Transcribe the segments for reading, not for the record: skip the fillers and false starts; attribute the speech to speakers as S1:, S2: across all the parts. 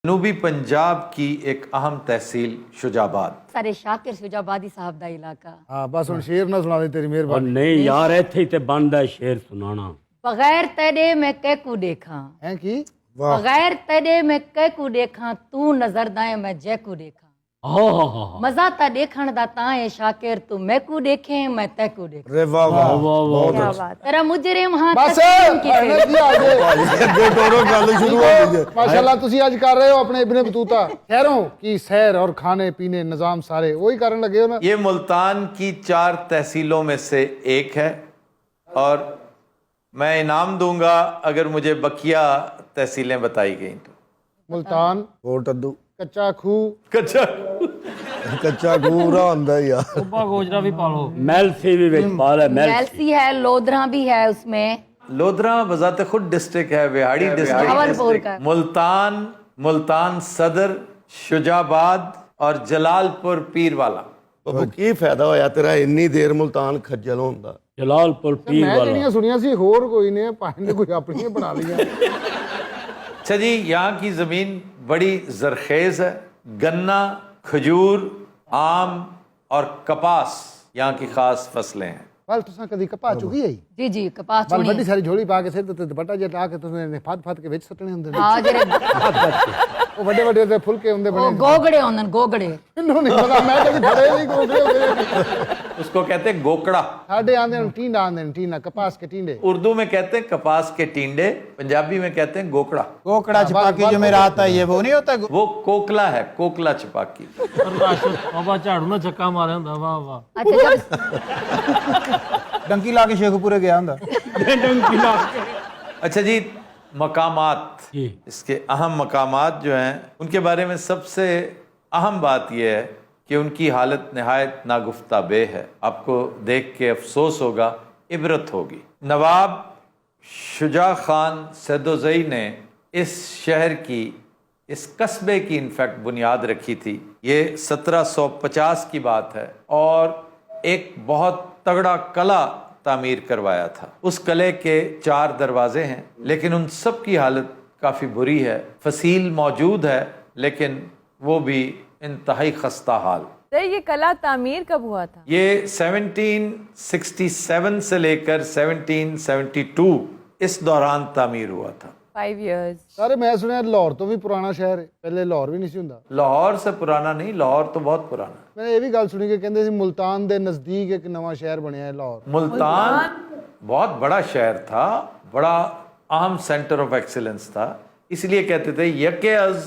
S1: जनूबी पंजाब की एक अहम तहसील शुजाबाद।
S2: सारे शाकिर शुजाबादी साहब दा इलाका।
S3: हाँ बस हुण शेर ना सुना दे तेरी
S4: और
S3: मेहरबानी।
S4: नहीं यार ਇੱਥੇ ਹੀ ਤੇ ਬਣਦਾ शेर सुनाना।
S2: बगैर तेरे मैं कैकू देखा,
S3: हैं की वाह
S2: बगैर तेरे मैं कैकू देखा, तू नजर दाए मैं जैकू देखा।
S4: हाँ
S2: मजा ता देखण दा ता है शाकिर, तू मैकू देखे मैं तैकू देखा।
S3: रे वाह वाह
S4: वाह
S2: क्या बात। तेरा मुजरिम हां
S3: बस
S2: तस्लीम की
S3: ਇਹਨੇ
S2: थे।
S3: ਕੀ ਆ ਗਏ ਅੱਗੇ ਟੋਰੋ ਗੱਲ ਸ਼ੁਰੂ ਹੋ ਗਈ ਹੈ ਮਾਸ਼ਾਅੱਲਾ ਤੁਸੀਂ ਅੱਜ ਕਰ ਰਹੇ ਹੋ ਆਪਣੇ ਇਬਨ ਬਤੂਤਾ ਸ਼ਹਿरों की सैर और खाने पीने निजाम सारे वही ਕਰਨ ਲੱਗੇ ਹੋ ना।
S1: ये मुल्तान की 4 तहसीलों में से एक है और मैं इनाम दूंगा अगर मुझे बकिया तहसीलें बताई गई तो।
S3: मुल्तान
S5: ਕੋਟ ਅੱਦੂ
S3: ਕੱਚਾ ਖੂ
S1: कच्चा
S5: ਕੱਚਾ ਗੂਰਾ ਹੁੰਦਾ ਹੀ ਆ
S4: सुबह गोजरा भी पालो महल से भी ਵਿੱਚ ਪਾ ਲੈ महल
S2: मैलसी है, लोधरा भी है उसमें।
S1: लोधरा बजाते खुद डिस्ट्रिक्ट है, बिहाड़ी
S2: भावलपुर
S1: डिस्ट्रिक्ट,
S2: का।
S1: मुल्तान सदर, शुजाबाद और जलालपुर पीरवाला।
S5: ਬੱਬੂ ਕੀ ਫਾਇਦਾ ਹੋਇਆ ਤੇਰਾ ਇੰਨੀ ਦੇਰ ਮੁਲਤਾਨ ਖੱਜਲ ਹੁੰਦਾ
S4: जलालपुर पीर
S3: ਮੈਂ
S4: वाला
S3: ਜਿਹੜੀਆਂ ਸੁਣੀਆਂ ਸੀ ਹੋਰ ਕੋਈ ਨੇ ਭਾਵੇਂ ਨੇ ਕੋਈ ਆਪਣੀਆਂ ਬਣਾ ਲਈਆਂ।
S1: अच्छा जी, यहाँ की ज़मीन बड़ी ज़रखेज़ है। गन्ना, खजूर, आम और कपास यहाँ की ख़ास फसलें हैं।
S3: ਬਲ ਤੁਸੀਂ ਕਦੀ ਕਪਾ ਚੁਗੀ ਹੈ
S2: जी जी कपास
S3: ਬਲ
S2: चुनी।
S3: ਵੱਡੀ ਸਾਰੀ ਝੋਲੀ ਪਾ ਕੇ ਸਿਰ ਤੇ ਦੁਪੱਟਾ ਜਿਹਾ ਲਾ ਕੇ ਤੁਸੀਂ ਨੇ ਫੱਦ ਕੇ ਵਿੱਚ ਸੱਟਣੇ ਹੁੰਦੇ ਨੇ।
S2: हाँ जरे
S3: ਉਹ ਵੱਡੇ ਵੱਡੇ ਤੇ ਫੁਲਕੇ ਹੁੰਦੇ
S2: वो
S3: ਬਣੇ।
S2: गोगड़े होंदन गोगड़े।
S3: ਮੈਨੂੰ ਨਹੀਂ ਪਤਾ ਮੈਂ ਕਦੀ ਫੜੇ ਨਹੀਂ ਕੋਗੇ ਹੋਗੇ।
S1: उसको कहते हैं गोकड़ा।
S3: ਸਾਡੇ ਆਂਦੇ ਨੇ ਟੀਂਡਾ ਆਂਦੇ ਨੇ ਟੀਨਾ ਕਪਾਸ ਕੇ ਟੀਂਡੇ।
S1: उर्दू में कहते हैं कपास के टींडे, पंजाबी में कहते हैं गोकड़ा।
S6: कोकड़ा छपाकी जो मेरा आता है ये वो नहीं होता।
S1: वो कोकला है, कोकला छपाकी।
S4: बाबा झाड़ू ना छक्का मारे ਹੁੰਦਾ वाह वाह
S2: अच्छा जब
S6: डंकी ला के शेखपुरे गया ਹੁੰਦਾ।
S4: डंकी ला
S1: अच्छा जी, मकामात,
S4: जी।
S1: इसके अहम मकामात जो हैं उनके बारे में सबसे अहम बात यह है कि उनकी हालत नहायत नागुफ्ताबे है। आपको देख के अफसोस होगा, इबरत होगी। नवाब शुजा खान सैदोज़ई ने इस शहर की, इस कस्बे की इनफैक्ट बुनियाद रखी थी। ये 1750 की बात है और एक बहुत तगड़ा कला तामीर करवाया था। उस किले के 4 दरवाजे हैं लेकिन उन सब की हालत काफ़ी बुरी है। फसील मौजूद है लेकिन वो भी इंतहाई खस्ता हाल।
S7: सर ये कला तामीर कब हुआ था?
S1: ये 1767 से लेकर 1772 इस दौरान तामीर हुआ था।
S7: 5 years।
S3: ਸਾਰੇ ਮੈਂ ਸੁਣਿਆ ਲਾਹੌਰ ਤੋਂ ਵੀ ਪੁਰਾਣਾ ਸ਼ਹਿਰ ਹੈ। ਪਹਿਲੇ ਲਾਹੌਰ ਵੀ ਨਹੀਂ ਸੀ ਹੁੰਦਾ।
S1: लाहौर से पुराना नहीं, लाहौर तो बहुत पुराना है।
S3: ਮੈਂ ਇਹ ਵੀ ਗੱਲ ਸੁਣੀ ਕਿ ਕਹਿੰਦੇ ਸੀ ਮੁਲਤਾਨ ਦੇ ਨਜ਼ਦੀਕ ਇੱਕ ਨਵਾਂ ਸ਼ਹਿਰ ਬਣਿਆ ਹੈ ਲਾਹੌਰ।
S1: मुल्तान बहुत बड़ा शहर था, बड़ा अहम सेंटर ऑफ एक्सीलेंस था, इसलिए कहते थे यके अज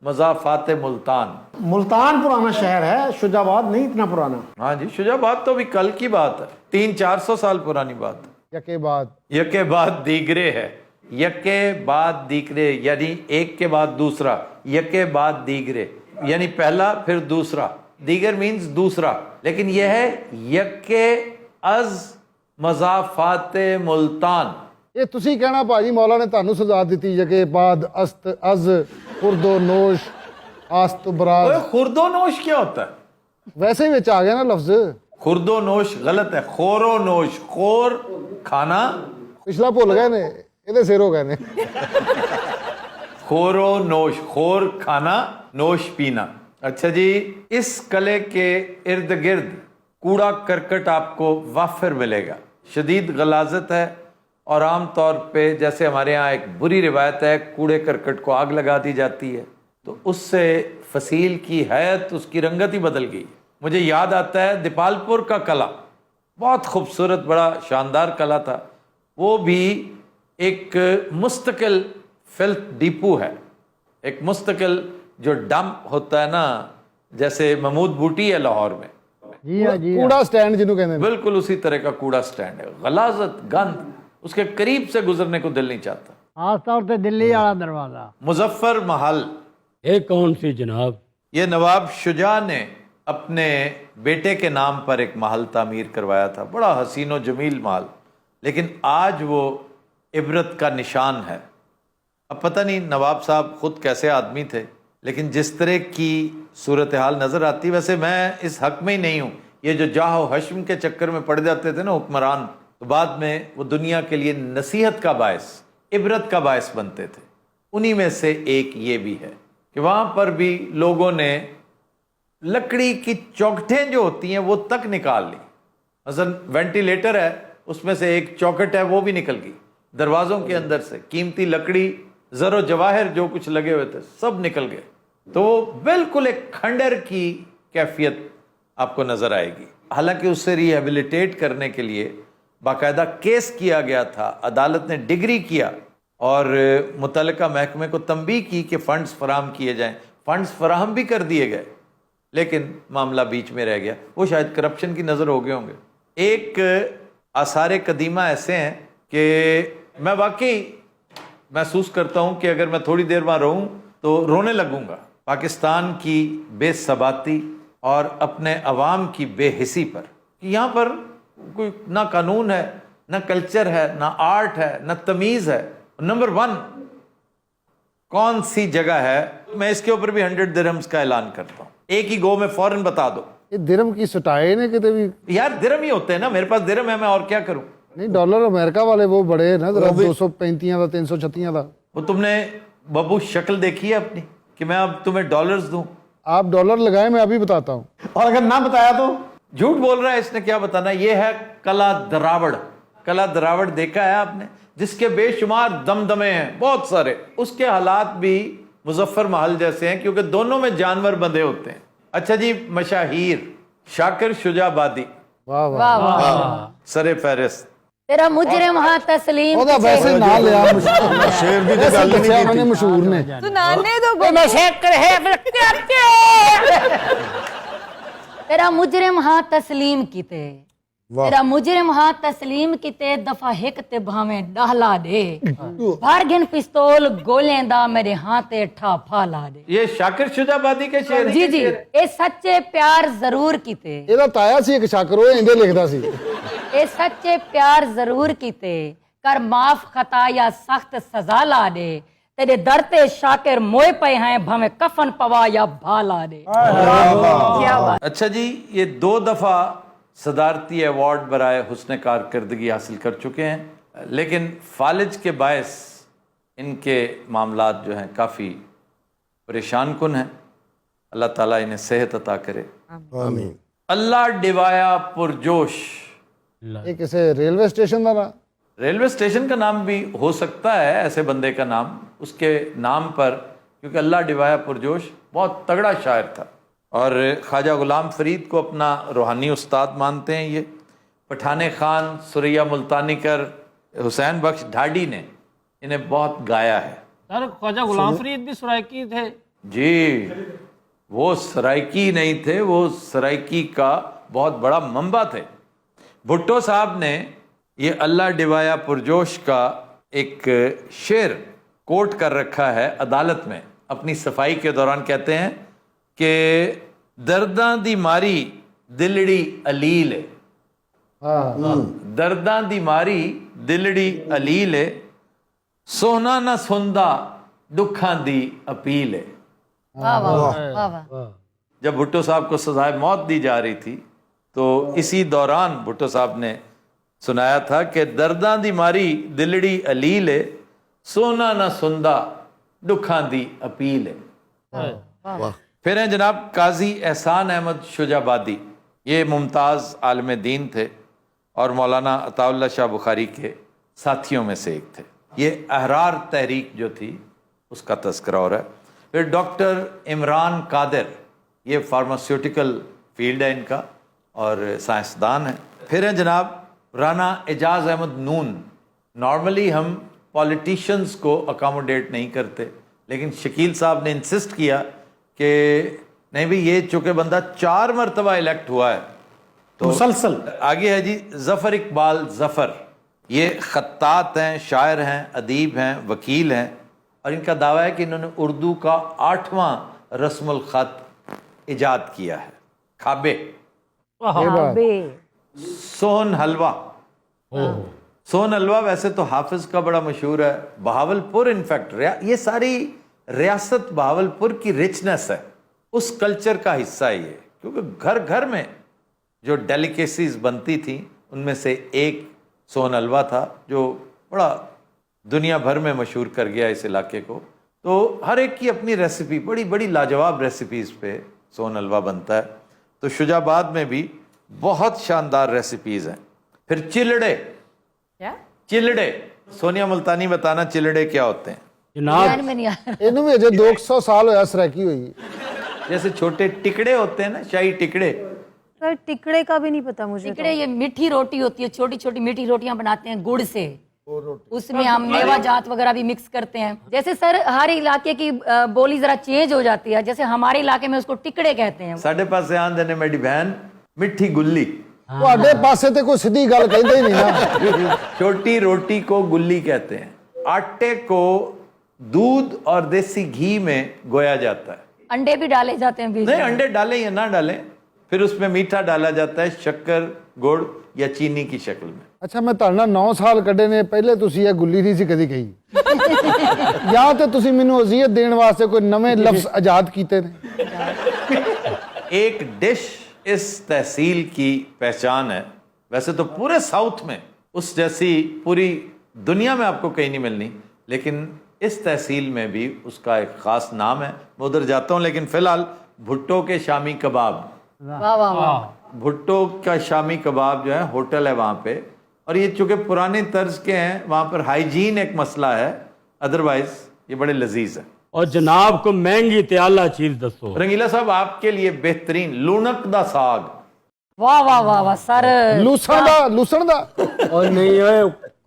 S1: मजाफात मुल्तान।
S8: मुल्तान पुराना शहर है, शुजाबाद नहीं इतना पुराना।
S1: हाँ जी, शुजाबाद तो अभी कल की बात है, 300-400 साल पुरानी बात है।
S3: ਯਕੇ ਬਾਦ
S1: यके बाद दीगरे है, यके बाद दीगरे यानी एक के बाद दूसरा, यके बाद दीगरे यानी पहला फिर दूसरा, दीगर मीन्स दूसरा, लेकिन यह है यके अज मजाफात मुल्तान।
S3: ਇਹ ਤੁਸੀਂ ਕਹਿਣਾ ਭਾਜੀ ਮੌਲਾ ਨੇ ਤੁਹਾਨੂੰ ਸਜ਼ਾ ਦਿੱਤੀ ਯਕੇ ਬਾਦ ਅਸਤ ਅਜ਼ ਖੁਰਦੋ ਨੋਸ਼ ਆਸਤ ਬਰਾਜ਼।
S1: ओए, खुर्दोनोश क्या होता है?
S3: ਵੈਸੇ ਹੀ ਵਿੱਚ ਆ ਗਿਆ ਨਾ ਲਫ਼ਜ਼।
S1: खुर्दोनोश गलत है, खोरोनोश, खोर खाना,
S3: ਪਿਛਲਾ ਭੁੱਲ ਗਏ ਨੇ ਇਹਦੇ ਸਿਰ ਹੋ ਗਏ ਨੇ।
S1: खोरोनोश, खोर खाना, नोश पीना। अच्छा जी, इस किले के इर्द गिर्द कूड़ा करकट आपको वाफिर मिलेगा। शदीद गलाजत है और आम तौर पे जैसे हमारे यहाँ एक बुरी रिवायत है, कूड़े करकट को आग लगा दी जाती है तो उससे फसील की हैत, उसकी रंगत ही बदल गई। मुझे याद आता है दीपालपुर का किला, बहुत खूबसूरत बड़ा शानदार किला था। वो भी एक मुस्तकिल फिल्थ डिपो है, एक मुस्तकिल जो डंप होता है ना, जैसे महमूद बूटी है लाहौर में,
S3: ਜੀ ਹਾਂ ਜੀ ਕੂੜਾ ਸਟੈਂਡ ਜਿਹਨੂੰ ਕਹਿੰਦੇ ਨੇ।
S1: बिल्कुल उसी तरह का कूड़ा स्टैंड है। गलाजत, गंद, उसके करीब से गुजरने को दिल नहीं चाहता।
S8: खास तौर पे दिल्ली वाला दरवाजा।
S1: मुजफ्फर महल,
S4: ये कौन सी जनाब?
S1: ये नवाब शुजा ने अपने बेटे के नाम पर एक महल तामीर करवाया था, बड़ा हसीन व जमील महल, लेकिन आज वो इबरत का निशान है। अब पता नहीं नवाब साहब खुद कैसे आदमी थे, लेकिन जिस तरह की सूरत हाल नज़र आती, वैसे मैं इस हक में ही नहीं हूँ। ये जो जाहो हश्म के चक्कर में पड़ जाते थे ना हुक्मरान, तो बाद में वो दुनिया के लिए नसीहत का बायस, इबरत का बायस बनते थे। उन्हीं में से एक ये भी है। کہ وہاں پر بھی لوگوں نے لکڑی کی چوکھٹیں جو ہوتی ہیں وہ تک نکال لی. مثلا وینٹیلیٹر ہے, اس میں سے ایک چوکھٹ ہے وہ بھی نکل گئی, دروازوں کے اندر سے قیمتی لکڑی, زر و جواہر جو کچھ لگے ہوئے تھے سب نکل گئے. تو وہ بالکل ایک کھنڈر کی کیفیت آپ کو نظر آئے گی. حالانکہ اس سے ریہیبلیٹیٹ کرنے کے لیے باقاعدہ کیس کیا گیا تھا, عدالت نے ڈگری کیا اور متعلقہ محکمے کو تنبیہ کی کہ فنڈز فراہم کیے جائیں. فنڈز فراہم بھی کر دیے گئے لیکن معاملہ بیچ میں رہ گیا. وہ شاید کرپشن کی نظر ہو گئے ہوں گے. ایک آثار قدیمہ ایسے ہیں کہ میں واقعی محسوس کرتا ہوں کہ اگر میں تھوڑی دیر وہاں رہوں تو رونے لگوں گا پاکستان کی بے ثباتی اور اپنے عوام کی بے حسی پر. کہ یہاں پر کوئی نہ قانون ہے, نہ کلچر ہے, نہ آرٹ ہے, نہ تمیز ہے. نمبر 1 کون سی جگہ ہے, میں اس کے اوپر بھی 100 درہمز کا اعلان کرتا ہوں, ایک ہی گو میں فوراً بتا دو.
S3: یہ درہم کی سٹائے نے کتے بھی
S1: یار درہم ہی ہوتے ہیں نا, میرے پاس درہم ہے, میں اور کیا کروں.
S3: نہیں, ڈالر امریکہ والے وہ بڑے نا, ذرا 235 دا 336 دا.
S1: وہ تم نے ببو شکل دیکھی ہے اپنی کہ میں اب تمہیں ڈالرز دوں؟
S3: آپ ڈالر لگائیں, میں ابھی بتاتا ہوں.
S8: اور اگر نہ بتایا تو
S1: جھوٹ بول رہا ہے, اس نے کیا بتانا. یہ ہے کلا دراوڑ. کلا دراوڑ دیکھا ہے آپ نے, جس کے بے شمار دمدمے ہیں بہت سارے. اس کے حالات بھی مظفر محل جیسے ہیں کیونکہ دونوں میں جانور بندھے ہوتے ہیں. اچھا جی, مشاہیر شاکر شجاع آبادی
S3: واہ واہ,
S2: واہ واہ.
S1: سر فہرست.
S2: تیرا مجرم ہاں تسلیم
S3: ਉਹਦਾ ਵੈਸੇ ਨਾਂ ਲਿਆ
S5: ਸ਼ੇਰ ਦੀ ਤਾਂ ਗੱਲ
S3: ਦੱਸਿਆ
S5: ਨਹੀਂ
S3: ਉਹਨਾਂ ਨੇ
S5: ਕੀਤੀ.
S3: ਮਸ਼ਹੂਰ ਨੇ.
S7: सुनाने दो
S2: تیرا مجرم ہاں تسلیم کیتے, تیرا مجرم ہاں تسلیم کیتے, دفعہ ہک تے بھاویں ڈہلا دے, بھر گن پستول گولیں دا میرے ہاں تے ٹھا پھالا دے.
S1: یہ شاکر شجاع آبادی کے شعر ہیں.
S2: جی جی, اے سچے پیار ضرور کیتے,
S3: ਇਹਦਾ ਤਾਇਆ ਸੀ ਇੱਕ ਸ਼ਾਕਰ, ਉਹ ਇੰਦੇ ਲਿਖਦਾ ਸੀ.
S2: اے سچے پیار ضرور کیتے, کر معاف خطا یا سخت سزا لا دے, تیرے در تے شاکر موئے پے ہیں بھاویں کفن پوا یا بھالا دے. کیا بات.
S1: اچھا جی, یہ 2 دفعہ صدارتی ایوارڈ برائے حسن کارکردگی حاصل کر چکے ہیں, لیکن فالج کے باعث ان کے معاملات جو ہیں کافی پریشان کن ہیں. اللہ تعالیٰ انہیں صحت عطا کرے.
S5: آمین.
S1: اللہ ڈیوایا پرجوش.
S3: ਇਹ ਕਿਸੇ ਰੇਲਵੇ ਸਟੇਸ਼ਨ ਦਾ ਨਾਂ.
S1: ریلوے اسٹیشن کا نام بھی ہو سکتا ہے ایسے بندے کا نام, اس کے نام پر, کیونکہ اللہ ڈیوایا پرجوش بہت تگڑا شاعر تھا اور خواجہ غلام فرید کو اپنا روحانی استاد مانتے ہیں. یہ پٹھان خان, سریا ملتانی کر, حسین بخش ڈھاڈی نے انہیں بہت گایا ہے.
S4: سر خواجہ غلام فرید بھی سرائکی تھے.
S1: جی, وہ سرائکی نہیں تھے, وہ سرائکی کا بہت بڑا منبع تھے. بھٹو صاحب نے یہ اللہ ڈیوایا پرجوش کا ایک شعر کوٹ کر رکھا ہے عدالت میں. اپنی صفائی کے دوران کہتے ہیں کہ درداں دی ماری دلڑی علیل ہے, درداں دی ماری دلڑی علیل ہے, سونا نہ سندا دکھاں دی اپیل ہے.
S2: واہ واہ واہ واہ.
S1: جب بھٹو صاحب کو سزائے موت دی جا رہی تھی تو اسی دوران بھٹو صاحب نے سنایا تھا کہ درداں دی ماری دلڑی علیل ہے, سونا نہ سندا دکھاں دی اپیل ہے. پھر ہیں جناب قاضی احسان احمد شجاع آبادی. یہ ممتاز عالم دین تھے اور مولانا عطا اللہ شاہ بخاری کے ساتھیوں میں سے ایک تھے. یہ احرار تحریک جو تھی اس کا تذکرہ ہو رہا ہے. پھر ڈاکٹر عمران قادر, یہ فارماسیوٹیکل فیلڈ ہے ان کا اور سائنسدان ہیں. پھر ہیں جناب رانا اعجاز احمد نون. نارملی ہم پولیٹیشینز کو اکاموڈیٹ نہیں کرتے, لیکن شکیل صاحب نے انسسٹ کیا کہ نہیں بھی, یہ چونکہ بندہ 4 مرتبہ الیکٹ ہوا ہے تو
S8: مسلسل.
S1: آگے ہے جی ظفر اقبال ظفر. یہ خطاط ہیں, شاعر ہیں, ادیب ہیں, وکیل ہیں, اور ان کا دعویٰ ہے کہ انہوں نے اردو کا 8واں رسم الخط ایجاد کیا ہے. کھابے, سون حلوہ. سون حلوہ ویسے تو حافظ کا بڑا مشہور ہے. بہاول پور, انفیکٹ یہ ساری ریاست بہاول پور کی رچنس ہے, اس کلچر کا حصہ ہے یہ, کیونکہ گھر گھر میں جو ڈیلیکیسیز بنتی تھیں ان میں سے ایک سون حلوہ تھا جو بڑا دنیا بھر میں مشہور کر گیا اس علاقے کو. तो हर एक की अपनी रेसिपी, बड़ी बड़ी लाजवाब रेसिपीज़ पे सोन हलवा बनता है। तो शुजाबाद में भी बहुत शानदार रेसिपीज़ हैं। फिर चिलड़े,
S7: क्या?
S1: चिलड़े, सोनिया मुल्तानी बताना चिलड़े क्या होते हैं।
S2: ध्यान में नहीं आ रहा।
S3: ਇਹਨੂੰ ਵੀ ਅਜੇ 200 ਸਾਲ ਹੋਇਆ ਸਰੈਕੀ ਹੋਈ।
S1: जैसे छोटे टिकड़े होते हैं ना, शाही टिकड़े,
S7: सर टिकड़े का भी नहीं पता मुझे।
S2: टिकड़े ये मीठी रोटी होती है, छोटी छोटी मीठी रोटियां बनाते हैं गुड़ से, उसमें हम मेवा जात वगैरह भी मिक्स करते हैं। जैसे सर हर इलाके की बोली जरा चेंज हो जाती है, जैसे हमारे इलाके में उसको टिकड़े कहते हैं।
S1: साढ़े पास ध्यान देने मेरी बहन, मिठी गुल्ली,
S3: ਤੁਹਾਡੇ ਪਾਸੇ ਤੇ ਕੋਈ ਸਿੱਧੀ ਗੱਲ ਕਹਿੰਦੇ ਹੀ नहीं ना।
S1: छोटी रोटी को गुल्ली कहते हैं। आटे को दूध और देसी घी में गोया जाता है।
S2: अंडे भी डाले जाते हैं बीच
S1: नहीं,
S2: में।
S1: अंडे डालें या ना डालें, फिर उसमें मीठा डाला जाता है, शक्कर, गुड़ या चीनी की शक्ल में।
S3: ਅੱਛਾ ਮੈਂ ਤੁਹਾਡੇ ਨਾਲ 9 ਸਾਲ ਕੱਢੇ ਨੇ, ਪਹਿਲੇ ਤੁਸੀਂ ਇਹ ਗੁੱਲੀ ਨਹੀਂ ਸੀ ਕਦੀ ਕਹੀ ਜਾਂ ਤੇ ਤੁਸੀਂ ਮੈਨੂੰ ਅਜ਼ੀਅਤ ਦੇਣ ਵਾਸਤੇ ਕੋਈ ਨਵੇਂ ਲਫ਼ਜ਼ ਆਜ਼ਾਦ ਕੀਤੇ ਨੇ।
S1: एक डिश इस तहसील की पहचान है। वैसे तो पूरे साउथ में उस जैसी पूरी दुनिया में आपको कहीं नहीं मिलनी, लेकिन इस तहसील में भी उसका एक ख़ास नाम है। मैं उधर जाता हूँ, लेकिन फ़िलहाल भुट्टो के शामी कबाब,
S2: वाह वाह वाह।
S1: भुट्टो का शामी कबाब जो है होटल है वहाँ पे, और ये चूँकि पुराने तर्ज के हैं, वहाँ पर हाइजीन एक मसला है, अदरवाइज़ ये बड़े लजीज हैं।
S4: और जनाब को महंगी ते आला चीज दसो।
S1: रंगीला साहब आपके लिए बेहतरीन लूनक दा साग।
S2: वाह वाह वाह वाह सर।
S3: ਲੂਸਣ ਦਾ
S4: और नहीं है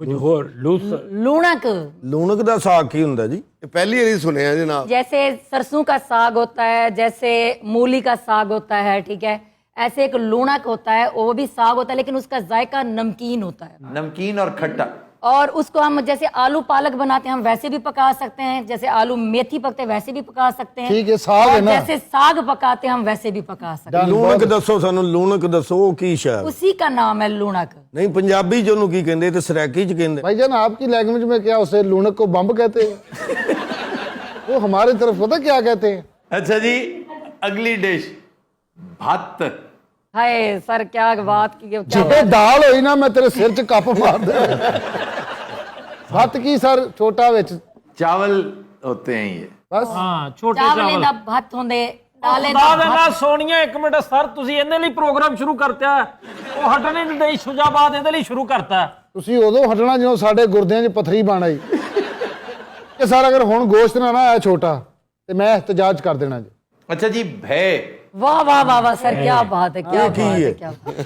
S4: कुछ और लूस।
S2: लूणक,
S5: ਲੂਣਕ ਦਾ ਸਾਗ ਕੀ ਹੁੰਦਾ ਜੀ? ਇਹ ਪਹਿਲੀ ਵਾਰੀ ਸੁਣਿਆ ਜਨਾਬ।
S2: जैसे सरसों का साग होता है, जैसे मूली का साग होता है, ठीक है, ऐसे एक लूणक होता है, वो भी साग होता है लेकिन उसका जायका नमकीन होता है।
S1: नमकीन और खट्टा।
S2: और उसको हम जैसे आलू पालक बनाते हैं हम वैसे भी पका सकते हैं, जैसे आलू मेथी पकते हैं वैसे भी पका सकते हैं।
S3: ठीक है, साग है
S2: और
S3: ना।
S2: जैसे साग पकाते हैं हम वैसे भी पका सकते हैं।
S5: ਲੂਣਕ ਦੱਸੋ ਸਾਨੂੰ, ਲੂਣਕ ਦੱਸੋ ਉਹ ਕੀ ਸ਼ੈ?
S2: उसी का नाम है लूणक।
S5: ਨਹੀਂ ਪੰਜਾਬੀ ਚ ਉਹਨੂੰ ਕੀ ਕਹਿੰਦੇ ਤੇ ਸਰਾਇਕੀ ਚ ਕਹਿੰਦੇ?
S3: भाईजान आपकी लैंग्वेज में क्या उसे लूनक को बम्ब कहते हैं? वो हमारी तरफ पता क्या कहते हैं?
S1: अच्छा जी, अगली डिश भात।
S2: हाय सर क्या बात की, क्या
S3: जे दाल होई ना मैं तेरे सिर च कप मार दे। भात की सर छोटा विच
S1: चावल होते हैं ये।
S3: बस
S4: हाँ छोटे
S2: ਚਾਵਲੇ
S4: चावल।
S2: ਦਾ ਭੱਤ ਹੁੰਦੇ, ਦਾਲੇ
S4: ਖੁਦਾ ਦੇ
S2: ਦਾ
S4: ਨਾਲ ਸੋਨੀਆ ਇੱਕ ਮਿੰਟ ਸਰ, ਤੁਸੀਂ ਇਹਦੇ ਲਈ ਪ੍ਰੋਗਰਾਮ ਸ਼ੁਰੂ ਕਰਤਾ ਹੈ। ਉਹ ਹਟਣੇ ਨਹੀਂ ਦੇਈ, ਸ਼ੁਜਾਬਾਦ ਇਹਦੇ ਲਈ ਸ਼ੁਰੂ ਕਰਤਾ ਹੈ।
S3: ਤੁਸੀਂ ਉਦੋਂ ਹਟਣਾ ਜਦੋਂ ਸਾਡੇ ਗੁਰਦਿਆਂ 'ਚ ਪੱਥਰੀ ਬਣ ਆਈ ਕਿ ਸਰ ਅਗਰ ਹੁਣ ਗੋਸ਼ਤ ਨਾ ਆਇਆ ਛੋਟਾ ਤੇ ਮੈਂ ਇhtਜਾਜ ਕਰ ਦੇਣਾ ਜੀ।
S1: अच्छा जी, भय।
S2: वाह वाह वाह वाह सर क्या बात है, क्या बात है, क्या बात है।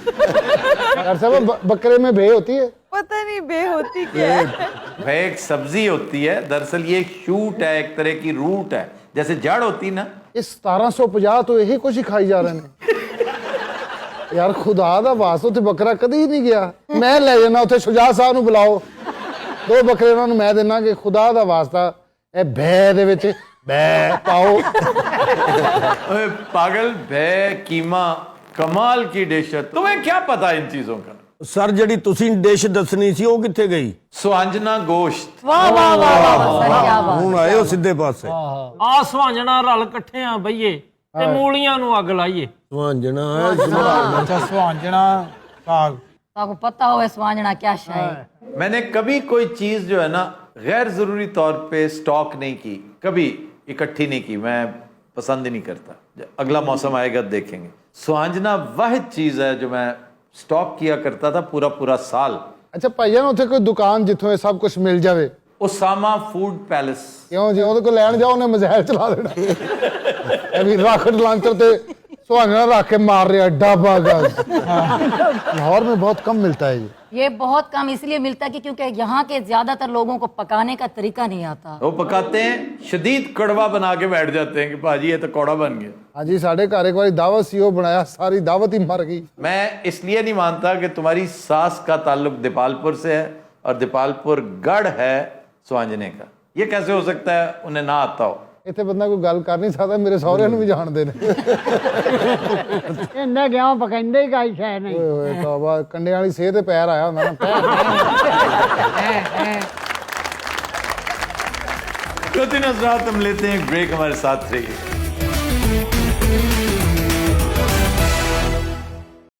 S3: डॉक्टर साहब बकरे में भे होती है?
S7: पता नहीं बे होती क्या है।
S1: भय एक सब्जी होती है, दरअसल ये एक शूट है, एक तरह की रूट है, जैसे जड़ होती ना।
S3: ਇਹ 1750 ਤੋਂ ਇਹੀ ਕੁਝ ਹੀ ਖਾਈ ਜਾ ਰਹੇ ਨੇ ਯਾਰ। ਖੁਦਾ ਦਾ ਵਾਸਤਾ ਉੱਥੇ ਬੱਕਰਾ ਕਦੀ ਨਹੀਂ ਗਿਆ। ਮੈਂ ਲੈ ਜਾਣਾ ਉੱਥੇ ਸ਼ੁਜਾ ਸਾਹਿਬ ਨੂੰ ਬੁਲਾਓ, 2 ਬੱਕਰੇ ਉਹਨਾਂ ਨੂੰ ਮੈਂ ਦੇਣਾ ਕਿ ਖੁਦਾ ਦਾ ਵਾਸਤਾ ਇਹ ਭੈ ਦੇ ਵਿੱਚ ਭੈ ਪਾਓ।
S1: ओए पागल, भय कीमा कमाल की डिश है। तुम्हें क्या पता इन चीजों का?
S5: ਸਰ ਜਿਹੜੀ ਤੁਸੀਂ ਡਿਸ਼ ਦੱਸਣੀ ਸੀ ਉਹ ਕਿੱਥੇ ਗਈ?
S1: सुहांजना गोश्त।
S2: वाह वाह वाह वाह वाह, सर क्या बात।
S5: ਹੁਣ ਆਏ ਹੋ ਸਿੱਧੇ ਪਾਸੇ।
S4: ਆ ਸੁਹਾਂਜਣਾ ਰਲ ਇਕੱਠੇ ਆ ਬਈਏ ਤੇ ਮੂਲੀਆਂ ਨੂੰ ਅੱਗ ਲਾਈਏ।
S5: ਸੁਹਾਂਜਣਾ ਹੈ।
S6: अच्छा सुहांजना साग।
S2: आपको पता हो स्वांजना क्या शय है?
S1: मैंने कभी कोई चीज जो है ना गैर जरूरी तौर पे स्टॉक नहीं की, कभी इकट्ठी नहीं की। मैं पसंद ही नहीं करता। अगला मौसम आएगा देखेंगे। सुहांजना वह चीज है जो मैं स्टॉक किया करता था पूरा पूरा साल।
S3: ਅੱਛਾ ਭਾਈਜਾਨ ਉੱਥੇ ਕੋਈ ਦੁਕਾਨ ਜਿੱਥੋਂ ਇਹ ਸਭ ਕੁਝ ਮਿਲ ਜਾਵੇ?
S1: Usama food palace.
S3: ਕਿਉਂ ਜੀ ਉਹਦੇ ਕੋਲ ਲੈਣ ਜਾਓ ਉਹਨੇ ਮਜ਼ਾਇਲ ਚਲਾ ਦੇਣਾ। ਇਹ ਵੀ ਰਾਕਟ ਲਾਂਚਰ ਤੇ ਸੁਹਾਣਾ ਰੱਖ ਕੇ ਮਾਰ ਰਿਹਾ ਡਾਬਾ ਗਾਜ਼। लाहौर में बहुत कम मिलता है ये।
S2: ये बहुत कम इसलिए मिलता है कि क्योंकि यहाँ के ज्यादातर लोगों को पकाने का तरीका नहीं आता।
S1: वो पकाते हैं, शदीद कड़वा बना के बैठ जाते हैं कि भाजी ये तो कौड़ा बन गया।
S3: हाँ जी, साढ़े घर एक बारी दावत सी वो बनाया, सारी दावत ही मर गई।
S1: मैं इसलिए नहीं मानता कि तुम्हारी सास का ताल्लुक दीपालपुर से है और दीपालपुर गढ़ है सुहांजने का। ये कैसे हो सकता है उन्हें ना आता हो?
S3: ਇੱਥੇ ਬੰਦਾ ਕੋਈ ਗੱਲ ਕਰ ਨਹੀਂ ਸਕਦਾ, ਮੇਰੇ ਸਹੁਰਿਆਂ ਨੂੰ ਵੀ ਜਾਣਦੇ ਨੇ।
S8: ਇਹਨੇ ਗਿਆ ਪਕਾਉਂਦੇ ਹੀ ਕਾਈ ਸ਼ੈ ਨਹੀਂ।
S3: ਓਏ ਹੋਏ ਤੌਬਾ, ਕੰਡਿਆਂ ਵਾਲੀ ਸੇਹ ਤੇ ਪੈਰ ਆਇਆ ਹੁੰਦਾ ਨਾ।
S1: तो दिन हज़रात हम लेते हैं एक ब्रेक, हमारे साथ रहिए।